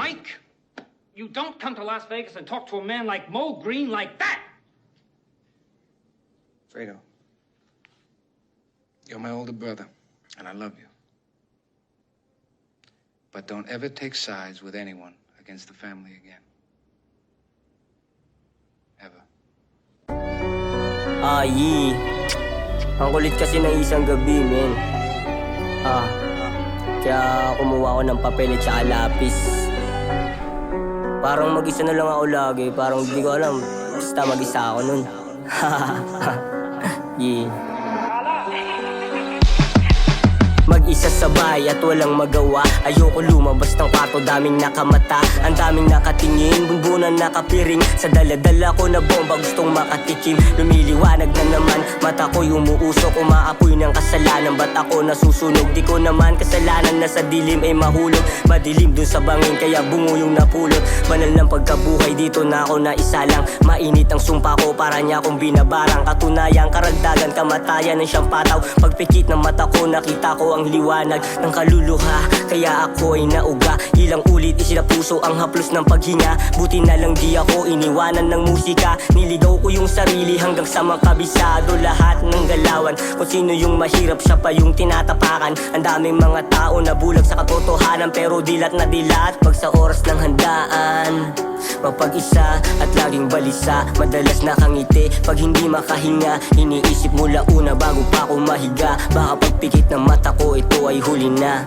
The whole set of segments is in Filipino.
Mike, you don't come to Las Vegas and talk to a man like Mo Green like that! Fredo, you're my older brother, and I love you. But don't ever take sides with anyone against the family again. Ever. Ang kulit kasi ng isang gabi, men. Kaya kumuha ko ng papel at saka lapis. Parang mag-isa na lang ako lagi. Parang di ko alam. Basta mag-isa ako nun. Mag-isa sabay at walang magawa. Ayoko lumabas ng kwarto, daming nakamata. Ang daming nakatingin, bunbunan nakapiring. Sa dala-dala ko na bomba, gustong makatikim. Lumiliwanag na naman, mata ko'y umuusok. Umaapoy ng kasalanan, ba't ako nasusunog? Di ko naman kasalanan na sa dilim ay mahulog. Madilim dun sa bangin, kaya bungo yung napulot. Banal ng pagkabuhay, dito na ako naisalang. Mainit ang sumpa ko, para niya akong binabarang. Katunayang karagdagan, kamatayan ng siyang pataw. Pagpikit ng mata ko, nakita ko ang liwanag ng kaluluha, kaya ako ay nauga. Ilang ulit isinapuso ang haplos ng paghinga. Buti na lang di ako iniwanan ng musika. Niligaw ko yung sarili hanggang sa makabisado lahat ng galawan. Kung sino yung mahirap, siya pa yung tinatapakan. Ang daming mga tao na bulag sa katotohanan, pero dilat na dilat pag sa oras ng handaan. Mapag-isa at laging balisa, madalas nakangiti pag hindi makahinga. Iniisip mula una bago pa ako mahiga. Baka pagpikit ng mata ko, ito ay huli na.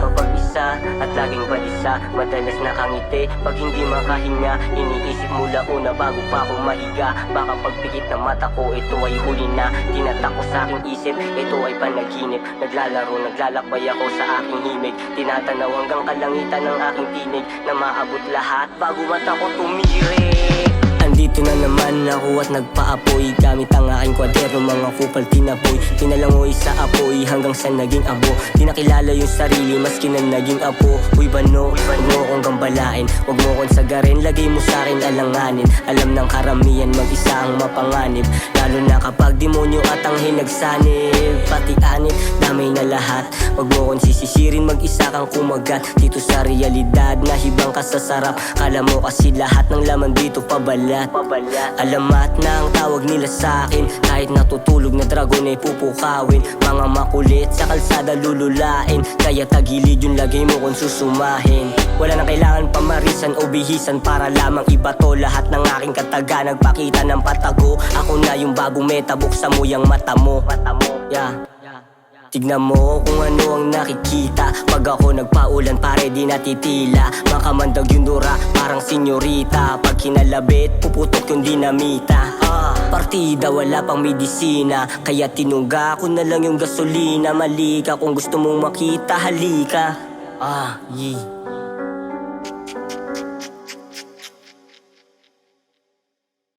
Mapag-isa at laging balisa, madalas nakangiti pag hindi makahinga. Iniisip mula una bago pa ako mahiga. Baka pagpikit ng mata ko, ito ay huli na. Tinatak ko sa aking isip, ito ay panaginip. Naglalaro, naglalakbay ako sa aking himig. Tinatanaw hanggang kalangitan ng aking tinig, na maabot lahat bago mata ko tumirik. Andito na naman ako at nagpaapoy, gamit ang aking kwaderno, mga kupal tinapoy. Pinalangoy sa apoy hanggang sa naging abo. Di nakilala yung sarili maski na naging apo. Uy bano, huwag mo akong gambalain, huwag mo akong sagarin, lagay mo sa'kin alanganin. Alam ng karamihan mag-isa ang mapanganib, lalo na kapag demonyo at ang hinagsanib. Pati anib, damay na lahat. Huwag mo akong sisisirin, mag-isa kang kumagat. Dito sa realidad, nahibang ka sa sarap. Kala mo kasi lahat ng laman dito pabalat. Alamat na ang tawag nila sa'kin, kahit natutulog na dragon ay pupukawin. Mga makulit sa kalsada lululain, kaya tagilid yung lagay mo kung susumahin. Wala nang kailangan pamarisan o bihisan para lamang ibato lahat ng aking kataga. Nagpakita ng patago, ako na yung bagong meta, buksan mo yung mata mo. Tignan mo kung ano ang nakikita. Pag ako nagpaulan pare di natitila. Makamandag yung dura parang senyorita. Pag kinalabit puputok yung dinamita. Partida wala pang medisina, kaya tinungga ko na lang yung gasolina. Mali ka kung gusto mong makita, halika.